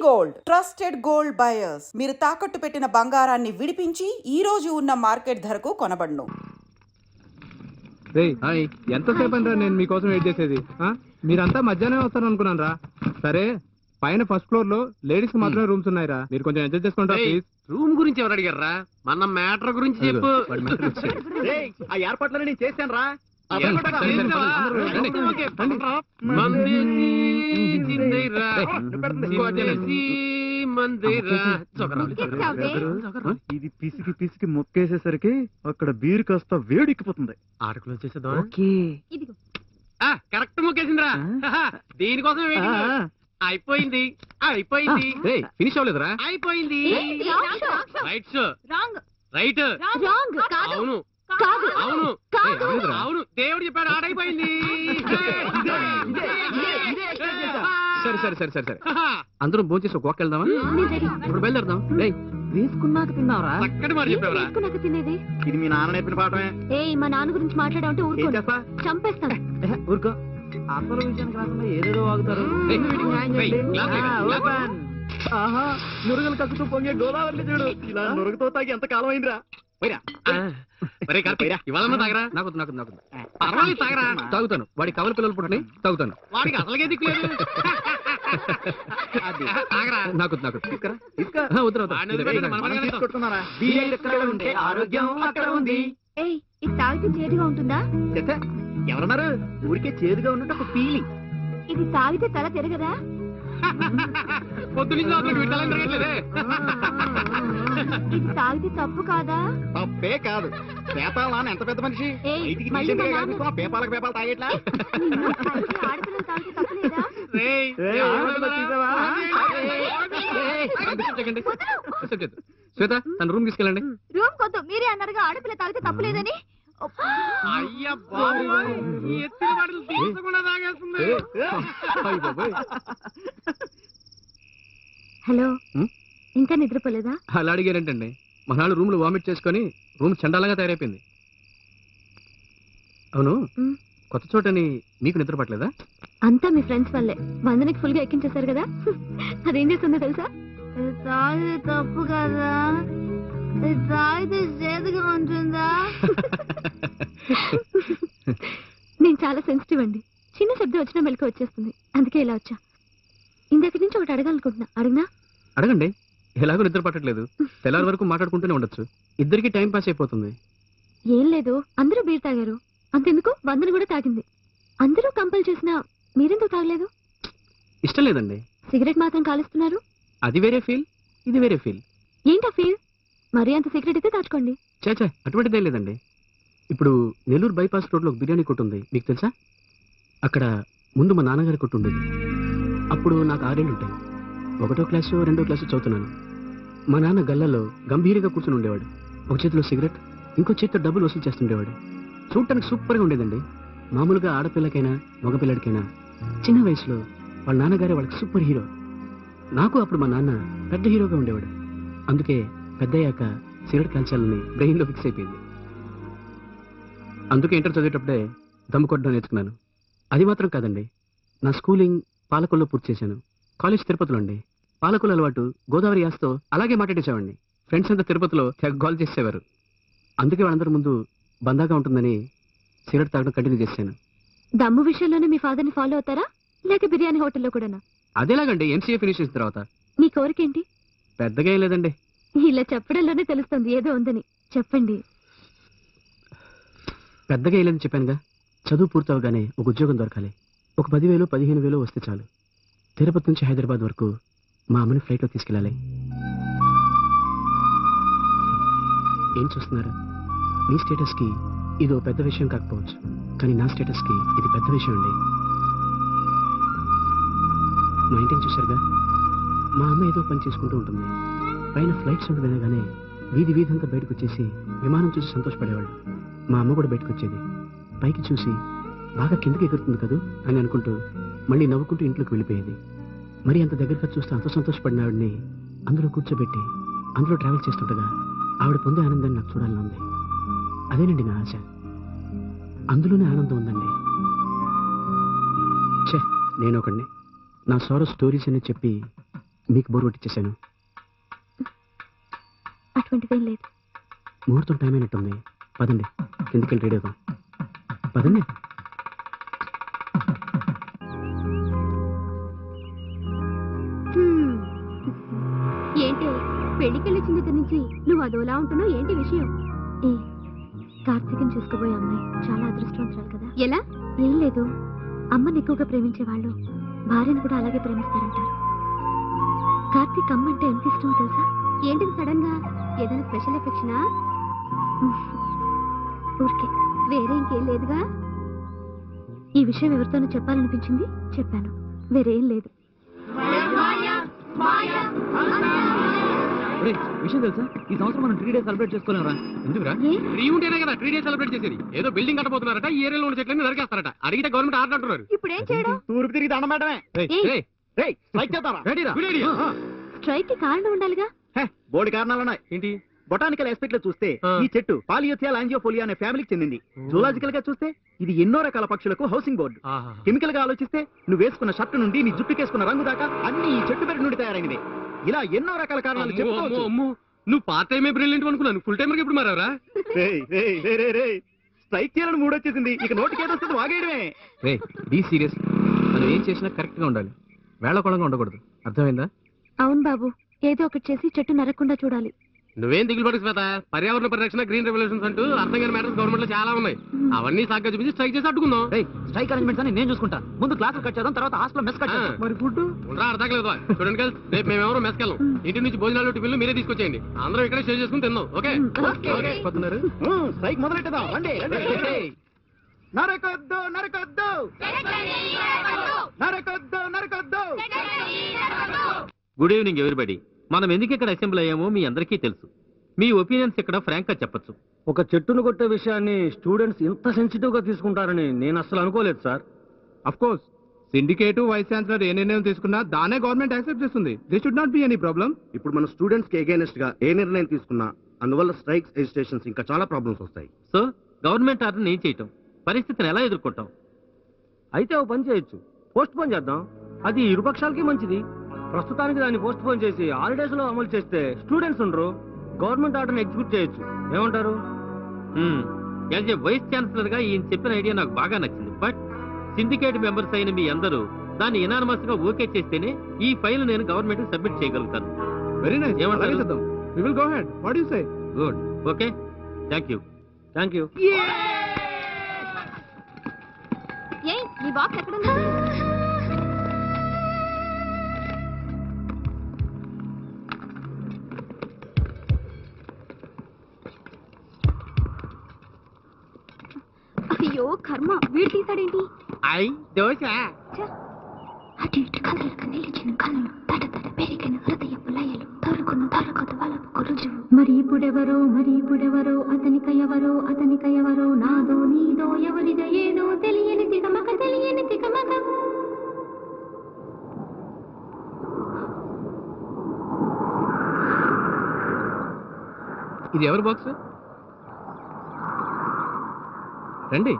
Gold trusted gold buyers మీరు తాకట్టు పెట్టిన బంగారాన్ని విడిపించి ఈ రోజు ఉన్న మార్కెట్ ధరకు కొనబడును. హాయ్, ఎంతసేపు అంటారా నేను మీకోసం వెయిట్ చేసేది? మీరంతా మధ్యాహ్నం వస్తాను అనుకున్నాను రా. సరే, పైన ఫస్ట్ ఫ్లోర్ లో లేడీస్ మాత్రమే రూమ్స్ ఉన్నాయిరా, మీరు కొంచెం అడ్జస్ట్ చేసుకుంటారా ప్లీజ్? రూమ్ గురించి ఎవరు అడిగారా? మన మ్యాటర్ గురించి చెప్పు. ఆ ఏర్పాట్లను నేను చేశాను రా. ఇది పిసికి పిసికి మొక్కేసేసరికి అక్కడ బీరు కాస్త వేడెక్కిపోతుంది. ఆటకులు వచ్చేసేదా? కరెక్ట్ మొక్కేసిందిరా. దీనికోసం అయిపోయింది అయిపోయింది. ఫినిష్ అవ్వలేదురా? అయిపోయింది. రైట్ రైట్ అవును అవును అవును, దేవుడు చెప్పాడు ఆడైపోయింది. సరే సరే సరే సరే సరే, అందరం భోంచేసి ఒక వాక్ వెళ్దామా? ఇప్పుడు బయలుదేరదాం. వేసుకున్నాక తిన్నావరా? చక్కటి మాట చెప్పావురా. వేసుకున్నాక తినేది? ఇది మీ నాన్న నేర్పిన పాఠమే. మా నాన్న గురించి మాట్లాడామంటే ఊరుకో, చంపేస్తాను. ఊరుకో, అసలు విషయానికి రాకుండా ఏదేదో వాగుతారు. నురుగులు కక్కుతూ పొంగే గోదావరి చూడు. ఇలా నురుగుతో తాగి ఎంత కాలం అయిందిరా. ఇవాళ తాగరా? నాకు నాకు నాకు పర్వాలేదు తాగరా. తాగుతాను. వాడి కవల పిల్లలు పుట్టినాయి, తాగుతాను. వాడికి అసలుగే దిక్కులేదు. నాకు నాకు ఆరోగ్యం అక్కడ ఉంది. ఇది తాగితే చేదుగా ఉంటుందా? ఎవరన్నారు? ఊరికే చేదుగా ఉన్నట్టు ఒక ఫీలింగ్. ఇది తాగితే తల తిరగదా? పొద్దున్నే ఇది తాగితే తప్పు కాదా? తప్పే కాదు. పేపాల నాన్న ఎంత పెద్ద మనిషి, పేపాలకు పేపాలు తాగేట్లా. ఆడపిల్లలు తాగితే తప్పలేదా? శ్వేత, తన రూమ్ తీసుకెళ్ళండి. రూమ్ కొద్దు, మీరే అన్నారుగా ఆడపిల్ల తాగితే తప్పలేదని. అయ్యా బాబు, ఎత్తిన వాటిని తీర్చకుండా తాగేస్తుంది. హలో, ఇంకా నిద్రపోలేదా? అలా అడిగారేంటండి? మనాళ్ళు రూమ్ లో వామిట్ చేసుకుని రూమ్ చండాలంగా తయారైపోయింది. అవును, కొత్త చోటని మీకు నిద్ర పట్టలేదా? అంతా మీ ఫ్రెండ్స్ వల్లే. వందనికి ఫుల్ గా ఎక్కించేశారు కదా. అదేం చేస్తుందో తెలుసా? తాగితే తప్పు కదా, తాగితే చేదుగా ఉంటుందా? నేను చాలా సెన్సిటివ్ అండి. చిన్న శబ్దం వచ్చినా మెలకు వచ్చేస్తుంది. అందుకే ఇలా వచ్చా. ఇందాక నుంచి ఒకటి అడగాలనుకుంటున్నా, అడిగినా? అడగండి. ఎలాగో నిద్ర పట్టట్లేదు, తెల్లారి వరకు మాట్లాడుకుంటూనే ఉండొచ్చు. ఇద్దరికి టైం పాస్ అయిపోతుంది. ఏం లేదు, అందరూ బీర్ తాగారు, అంతెందుకు వందన కూడా తాగింది. అందరూ కంపల్ చేసినా మీరెందుకు తాగలేదు? ఇష్టం లేదండి. సిగరెట్ మాత్రం కాలుస్తున్నారు. అది వేరే ఫీల్, ఇది వేరే ఫీల్. ఏంటా ఫీల్? మరీ అంత సిగరెట్ అయితే దాచుకోండి. చాచా, అటువంటిదేం లేదండి. ఇప్పుడు నెల్లూరు బైపాస్ రోడ్లో ఒక బిర్యానీ కొట్టు ఉంది, మీకు తెలుసా? అక్కడ ముందు మా నాన్నగారి కొట్టు ఉండేది. అప్పుడు నాకు 6 ఏళ్ళు ఉంటాయి. 1వ క్లాసు 2వ క్లాసు చదువుతున్నాను. మా నాన్న గల్లలో గంభీరంగా కూర్చుని ఉండేవాడు. ఒక చేతిలో సిగరెట్, ఇంకో చేతితో డబ్బులు వసూలు చేస్తుండేవాడు. చూడటానికి సూపర్గా ఉండేదండి. మామూలుగా ఆడపిల్లకైనా మగపిల్లడికైనా చిన్న వయసులో వాళ్ళ నాన్నగారే వాళ్ళకి సూపర్ హీరో. నాకు అప్పుడు మా నాన్న పెద్ద హీరోగా ఉండేవాడు. అందుకే పెద్దయ్యాక సిగరెట్ కాల్చాలని బ్రెయిన్లో ఫిక్స్ అయిపోయింది. అందుకే ఇంటర్ చదివేటప్పుడే దమ్ము కొట్టడం నేర్చుకున్నాను. అది మాత్రం కాదండి, నా స్కూలింగ్ పాలకొల్లో పూర్తి చేశాను. కాలేజ్ తిరుపతిలో అండి. పాలకొల్లు అలవాటు గోదావరి యాసతో అలాగే మాట్లాడేసేవాడిని. ఫ్రెండ్స్ అంతా తిరుపతిలో తెగ గోల్ చేసేవారు. అందుకే వాళ్ళందరి ముందు బందాగా ఉంటుందని సిగరెట్ తాగడం కంటిన్యూ చేశాను. దమ్ము విషయంలోనే మీ ఫాదర్ని ఫాలో అవుతారా, లేక బిర్యానీ హోటల్లో కూడానా? అదేలాగండి, ఎంసీఏ ఫినిష్ చేసిన తర్వాత. మీ కోరికేంటి? పెద్దగా ఏం లేదండి. ఇలా చెప్పడంలోనే తెలుస్తుంది ఏదో ఉందని. చెప్పండి. పెద్దగా ఏం లేదని చెప్పానుగా. చదువు పూర్తవగానే ఒక ఉద్యోగం దొరకాలి. ఒక 10,000 15,000 వస్తే చాలు. తిరుపతి నుంచి హైదరాబాద్ వరకు మా అమ్మని ఫ్లైట్లో తీసుకెళ్ళాలి. ఏం చూస్తున్నారు? మీ స్టేటస్కి ఇదో పెద్ద విషయం కాకపోవచ్చు, కానీ నా స్టేటస్కి ఇది పెద్ద విషయం అండి. మా ఇంటిని చూశారుగా, మా అమ్మ ఏదో పని చేసుకుంటూ ఉంటుంది. పైన ఫ్లైట్ సౌండ్ వినగానే వీధి వీధంతా బయటకు వచ్చేసి విమానం చూసి సంతోషపడేవాళ్ళు. మా అమ్మ కూడా బయటకు వచ్చేది. పైకి చూసి బాగా కిందకి ఎగురుతుంది కదూ అని అనుకుంటూ మళ్ళీ నవ్వుకుంటూ ఇంట్లోకి వెళ్ళిపోయేది. మరి అంత దగ్గరగా చూస్తే అంత సంతోషపడిన ఆవిడని అందులో కూర్చోబెట్టి అందులో ట్రావెల్ చేస్తుండగా ఆవిడ పొందే ఆనందాన్ని నాకు చూడాలని ఉంది. అదేనండి నా ఆశ. అందులోనే ఆనందం ఉందండి. నేను ఒకడిని. నా సారో స్టోరీస్ అని చెప్పి మీకు బోర్ కొట్టించేశాను. అటువంటిదేం లేదు. ముహూర్తం టైం అయినట్టుంది. పదండి, కిందికి వెళ్ళి రెడీ అవుతాం. పదండి. ఏంటి పెళ్లికెళ్ళొచ్చిన దగ్గర నుంచి నువ్వు అదోలా ఉంటున్నావు? ఏంటి విషయం? ఏ కార్తీకం చేసుకోబోయే అమ్మాయి చాలా అదృష్టవంతురాలు కదా. ఎలా? ఏం లేదు, అమ్మని ఎక్కువగా ప్రేమించే వాళ్ళు భార్యను కూడా అలాగే ప్రేమిస్తారంటారు. కార్తీక్ అమ్మ అంటే ఎంత ఇష్టమో తెలుసా? ఏంటిది సడన్ గా? ఏదైనా స్పెషల్ ఎఫెక్షనా? ఊరికే, వేరే ఇంకేం లేదుగా. ఈ విషయం ఎవరితోనూ చెప్పాలనిపించింది, చెప్పాను, వేరేం లేదు. విషయం తెలుసా, ఈ సంవత్సరం మనం 3 days సెలబ్రేట్ చేసుకోలేమరా? ఎందుకురా? ట్రీ ఉంటేనే కదా 3 days సెలబ్రేట్ చేసేది. ఏదో బిల్డింగ్ కట్టబోతున్నారట, ఈ ఏరియాలో ఉన్న చెట్లన్నీ నరికేస్తారట. అడిగితే గవర్నమెంట్ ఆర్డర్ అంటున్నారు. ఇప్పుడు ఏం చేయడం? తూర్పు తిరిగి దండం మేడమే. స్ట్రైక్ చేద్దామా? స్ట్రైక్ కి కారణం ఉండాలిగా. బోడి కారణాలున్నాయి. ఏంటి? బొటానికల్ ఆస్పెక్ట్ లో చూస్తే ఈ చెట్టు పాలియోథియా లాంజియోఫోలియా అనే ఫ్యామిలీకి చెందింది. జూలాజికల్ గా చూస్తే ఇది ఎన్నో రకాల పక్షులకు హౌసింగ్ బోర్డు. కెమికల్ గా ఆలోచిస్తే నువ్వు వేసుకున్న షర్ట్ నుండి నీ జుట్టుకేసుకున్న రంగు దాకా అన్ని ఈ చెట్టు పెరటి నుండి తయారైనవి. ఇలా ఎన్నో రకాల కారణాలు చెప్పుకోవచ్చు. నువ్వు పార్ట్ టైమే బ్రిలియంట్ అనుకున్నాను, ఫుల్ టైమర్ ఇప్పుడు మారావరా? స్ట్రైక్ చేయాలని మూడొచ్చేసింది, ఇక నోటికి ఏదొస్తుంది వాగేయడమే. Be serious. మనం ఏం చేసినా కరెక్ట్ గా ఉండాలి, వేళకోళంగా ఉండకూడదు. అర్థమైందా? అవును బాబు, ఏదో ఒకటి చేసి చెట్టు నరకకుండా చూడాలి. నువ్వేం దిగులు పడకు శ్వేత. పర్యావరణ పరిరక్షణ, గ్రీన్ రెవల్యూషన్స్ అంటూ అర్థం కాని మ్యాటర్స్ గవర్నమెంట్ లో చాలా ఉన్నాయి. అవన్నీ సాగ్గా చూపించి స్ట్రైక్ చేసి అడ్డుకుందాం. స్ట్రైక్ అరేంజ్మెంట్స్ అని నేను చూసుకుంటా. ముందు క్లాసులు కట్ చేద్దాం, తర్వాత హాస్టల్ మెస్ కట్ చేద్దాం. మరి ఫుడ్ ఉండరా అర్థం లేదు. చూడండి గర్ల్స్, రేపు మేమెవరో మెస్కి వెళ్ళాం. ఇంటి నుంచి భోజనాలు టిఫిన్లు మీరే తీసుకొచ్చేయండి. అందరం ఇక్కడే షేర్ చేసుకుని తిందాం. ఓకే? స్ట్రైక్ మొదలెట్టదాం. రండి. నరకొద్దు నరకొద్దు నరకొద్దు నరకొద్దు. Good evening everybody. మనం ఎందుకు ఇక్కడ అసెంబ్లీ అయ్యామో మీ అందరికీ తెలుసు. మీ ఒపీనియన్స్ ఇక్కడ ఫ్రాంక్ గా చెప్పొచ్చు. ఒక చెట్టును కొట్టే విషయాన్ని స్టూడెంట్స్ ఇంత సెన్సిటివ్ గా తీసుకుంటారని నేను అసలు అనుకోలేదు sir. Of course syndicate vice chancellor ఏ నిర్ణయం తీసుకున్నా దానే గవర్నమెంట్ యాక్సెప్ట్ చేస్తుంది. They should not be any problem. ఇప్పుడు మన స్టూడెంట్స్ కి అగైనెస్ట్ గా ఏ నిర్ణయం తీసుకున్నా అందువల్ల స్ట్రైక్స్, ఎజిటేషన్స్ ఇంకా చాలా ప్రాబ్లమ్స్ వస్తాయి. సో గవర్నమెంట్ ఆర్డర్ ఏం చేయటం, పరిస్థితిని ఎలా ఎదుర్కొంటాం? అయితే ఓ పని చేయొచ్చు, పోస్ట్ పోన్ చేద్దాం. అది ఇరుపక్షాలకి మంచిది. ప్రస్తుతానికి దాన్ని పోస్ట్ పోన్ చేసి హాలిడేస్ లో అమలు చేస్తే స్టూడెంట్స్ ఉండరు, గవర్నమెంట్ ఆర్డర్ ఎగ్జిక్యూట్ చేయొచ్చు. ఏమంటారు? యాజ్ ఏ వైస్ ఛాన్సలర్ గా ఈయన చెప్పిన ఐడియా నాకు బాగా నచ్చింది. బట్ సిండికేట్ మెంబర్స్ అయిన మీ అందరూ దాన్ని ఎనానమస్ గా ఓకే చేస్తేనే ఈ ఫైల్ నేను గవర్నమెంట్ కి సబ్మిట్ చేయగలుగుతాను. Very nice. ఏమంటారు? We will go ahead. What do you say? Good. Okay, thank you. Thank you. ఏయ్, నీ బాక్స్ ఎక్కడుంది? అయ్యో కర్మ, వీడు తీసాడేంటి? దోశ అటు ఇటు కదలక నిలిచిన కనులు, తట తట పెరిగిన హృదయపు లయలు, తొరుకును తొరగదు వలపు రుజువు. మరి ఇప్పుడెవరో అతనిక ఎవరో నాదో నీదో ఎవరిదో ఏదో తెలియని తికమక. ఇది ఎవరి బాక్స్? రండి,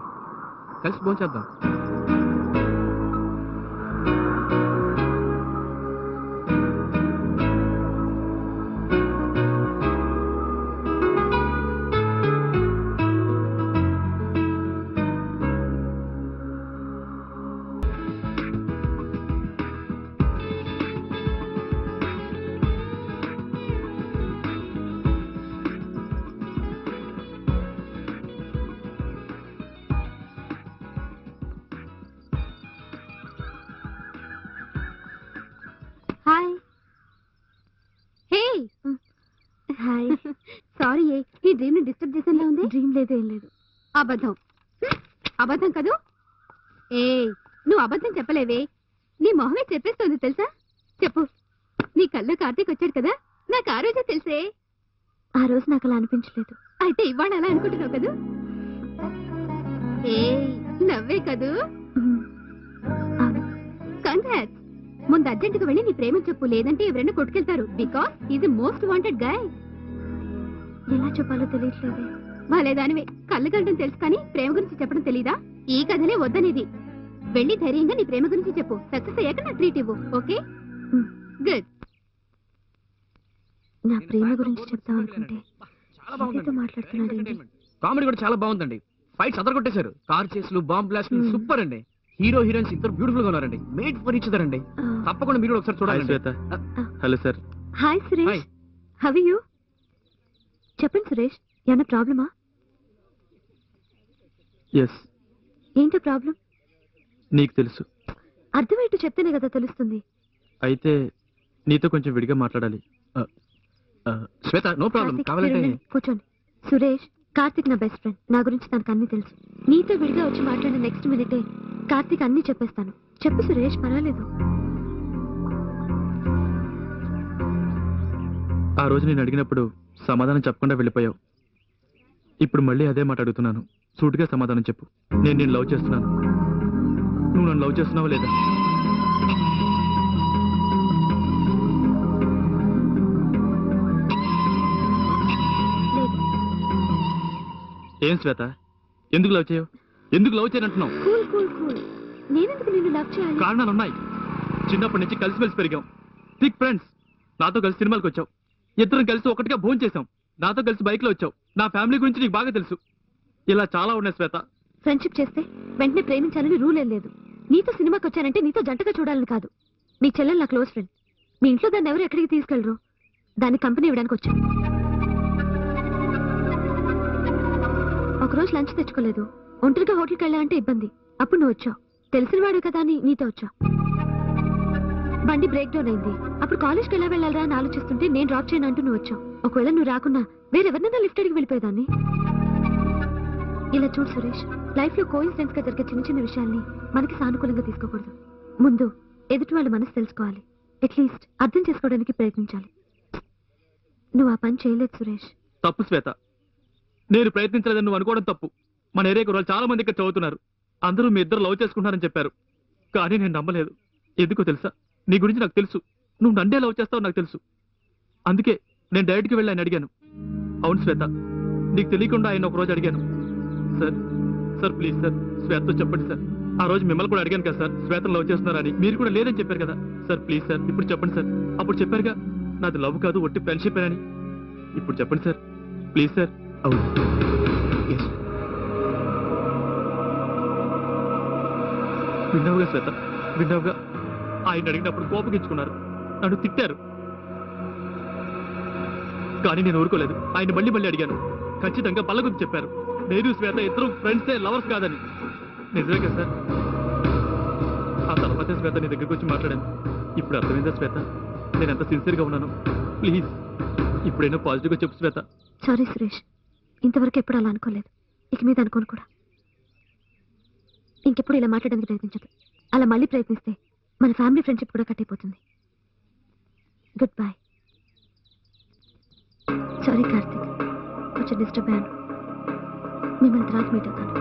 కలిసి భోంచేద్దాం. హాయ్. Hey hi. సారీ, ఈ డ్రీమ్ ని డిస్టర్బ్ చేసేలా ఉంది. డ్రీమ్ లేదు, ఏం లేదు. అబద్ధం కదూ? ఏ నువ్వు అబద్ధం చెప్పలేవే, నీ మొహమే చెప్పేస్తుంది తెలుసా. చెప్పు, నీ కళ్ళు కార్తీక్ వచ్చాడు కదా, నాకు ఆ రోజే తెలిసే. ఆ రోజు నాకు అలా అనిపించలేదు. అయితే ఇవాళ అలా అనుకుంటున్నావు కదూ? ఏ నవ్వే కదూ? కంగ్రాట్స్. ముందు అర్జెంట్ గా వెళ్ళి నీ ప్రేమ చెప్పు, లేదంటే ఎవరైనా కొట్టుకెళ్తారు. Because is most wanted guy. ఎలా చెప్పాలో తెలియట్లేదు. బాలేదానివే, కళ్ళు గంటం తెలుసు కానీ ప్రేమ గురించి చెప్పడం తెలీదా? ఈ కథలే వద్దనేది. వెళ్ళి ధైర్యంగా నీ ప్రేమ గురించి చెప్పు. సక్సెస్ అయ్యాక నా ట్రీట్ ఇవ్వు. ఓకే? గుడ్. నా ప్రేమ గురించి చెప్తాం అనుకుంటే ఏదేదో మాట్లాడుతున్నాడు ఏంటి? కామెడీ కూడా చాలా బాగుందండి. ఫైట్స్ అదరగొట్టేశారు. కార్ చేస్లు, బాంబ్ బ్లాస్ట్ సూపర్ అండి. హీరో హీరోయిన్స్ ఇద్దరు బ్యూటిఫుల్ గా ఉన్నారండి. మేడ్ ఫర్ ఈచ్ అదర్ అండి. తప్పకుండా మీరు కూడా ఒకసారి చూడాలి. Hello sir. Hi Suresh, how are you? చెప్పండి సురేష్, ఏమైనా ప్రాబ్లమా? ఎస్, ఏంటో ప్రాబ్లం? నీకు తెలుసు. అర్థమేంటో చెప్తేనే కదా తెలుస్తుంది. అయితే నీతో కొంచెం విడిగా మాట్లాడాలి. శ్వేత, నో ప్రాబ్లం. కార్తీక్, కావాలంటే మీరు ఉండండి, కూర్చోండి. సురేష్, కార్తీక్ నా బెస్ట్ ఫ్రెండ్. నా గురించి తనకు అన్ని తెలుసు. నీతో విడిగా వచ్చి మాట్లాడిన నెక్స్ట్ మినిటే కార్తీక్ అన్ని చెప్పేస్తాను. చెప్పు సురేష్, పర్వాలేదు. ఆ రోజు నేను అడిగినప్పుడు సమాధానం చెప్పకుండా వెళ్ళిపోయావు. ఇప్పుడు మళ్ళీ అదే మాట అడుగుతున్నాను. సూటిగా సమాధానం చెప్పు. నేను లవ్ చేస్తున్నాను. నువ్వు నన్ను లవ్ చేస్తున్నావా లేదా? లేదు. ఏం శ్వేత, ఎందుకు లవ్ చేయవు? ఎందుకు లవ్ చేయనంటున్నావు? Cool cool cool. నేనెందుకు నిన్ను లవ్ చేయాలి? కారణాలు ఉన్నాయి. చిన్నప్పటి నుంచి కలిసిమెలిసి పెరిగాం. Thick friends. నాతో కలిసి సినిమాలకు వచ్చావు. ఇద్దరం కలిసి ఒకటిగా భోజనం చేసాం. నాతో కలిసి బైక్ లో వచ్చావు. నా ఫ్యామిలీ గురించి నీకు బాగా తెలుసు. ఇలా చాలా ఉన్నాయి శ్వేత. ఫ్రెండ్షిప్ చేస్తే వెంటనే ప్రేమించాలని రూల్ ఏం లేదు. నీతో సినిమాకి వచ్చానంటే నీతో జంటగా చూడాలని కాదు. నీ చెల్లెలు నా క్లోజ్ ఫ్రెండ్. మీ ఇంట్లో దాన్ని ఎవరు ఎక్కడికి తీసుకెళ్లరు. దాన్ని కంపెనీ ఇవ్వడానికి వచ్చాను. ఒకరోజు లంచ్ తెచ్చుకోలేదు. ఒంటరిగా హోటల్కి వెళ్ళా అంటే ఇబ్బంది. అప్పుడు నువ్వు వచ్చావు. తెలిసిన వాడు కదా అని నీతో వచ్చావు. బండి బ్రేక్ డౌన్ అయింది. అప్పుడు కాలేజ్కి ఎలా వెళ్ళాలరా అని ఆలోచిస్తుంటే నేను డ్రాప్ చేయను అంటూ నువ్వు వచ్చావు. ఒకవేళ నువ్వు రాకున్నా వేరెవరినైనా లిఫ్ట్ అడిగి వెళ్ళిపోయేదాన్ని. ఇలా చూడు సురేష్, లైఫ్ లో కోఇన్సిడెన్స్ గా జరిగే చిన్న చిన్న విషయాల్ని మనకి సానుకూలంగా తీసుకోకూడదు. ముందు ఎదుటి వాళ్ళ మనసు తెలుసుకోవాలి. అట్లీస్ట్ అర్థం చేసుకోవడానికి ప్రయత్నించాలి. నువ్వు ఆ పని చేయలేదు సురేష్. తప్పు శ్వేత. నేను ప్రయత్నించలేదని నువ్వు అనుకోవడం తప్పు. మన ఏరియా కుర్రాళ్ళు చాలా మంది ఇక్కడ చదువుతున్నారు. అందరూ మీ ఇద్దరు లవ్ చేసుకుంటారని చెప్పారు. కానీ నేను నమ్మలేదు. ఎందుకో తెలుసా? నీ గురించి నాకు తెలుసు. నువ్వు నన్నే లవ్ చేస్తావు నాకు తెలుసు. అందుకే నేను డైరెక్ట్కి వెళ్ళి ఆయన అడిగాను. అవును శ్వేత, నీకు తెలియకుండా ఆయన ఒక రోజు అడిగాను. సార్ ప్లీజ్ సార్, శ్వేతతో చెప్పండి సార్. ఆ రోజు మిమ్మల్ని కూడా అడిగాను కదా సార్, శ్వేతను లవ్ చేస్తున్నారని. మీరు కూడా లేదని చెప్పారు కదా సార్. ప్లీజ్ సార్, ఇప్పుడు చెప్పండి సార్. అప్పుడు చెప్పారుగా నాది లవ్ కాదు, ఒట్టి ఫ్రెండ్షిప్ అని. ఇప్పుడు చెప్పండి సార్, ప్లీజ్ సార్. అవును, విన్నావుగా శ్వేత, విన్నావుగా. ఆయన అడిగినప్పుడు కోపగించుకున్నారు, నన్ను తిట్టారు. కానీ నేను ఊరుకోలేదు. ఆయన మళ్ళీ మళ్ళీ అడిగాను. ఖచ్చితంగా బల్ల గురించి చెప్పారు. నేను శ్వేత ఇద్దరు ఫ్రెండ్సే, లవర్స్ కాదని. నిజమే కదా సార్? ఆ తర్వాత శ్వేత నీ దగ్గరికి వచ్చి మాట్లాడాను. ఇప్పుడు అర్థమైందా శ్వేత నేను ఎంత సిన్సియర్గా ఉన్నాను? ప్లీజ్ ఇప్పుడైనా పాజిటివ్గా చెప్పు శ్వేత. సారీ సురేష్, ఇంతవరకు ఎప్పుడు అలా అనుకోలేదు. ఇక మీద అనుకోను కూడా. ఇంకెప్పుడు ఇలా మాట్లాడడానికి ప్రయత్నించదు. అలా మళ్ళీ ప్రయత్నిస్తే మన ఫ్యామిలీ ఫ్రెండ్షిప్ కూడా కట్ అయిపోతుంది. Good bye. సారీ కార్తిక్, కొంచెం డిస్టర్బ్ అయ్యాను. మిమ్మల్ని తర్వాత మీట్ అవుతాను.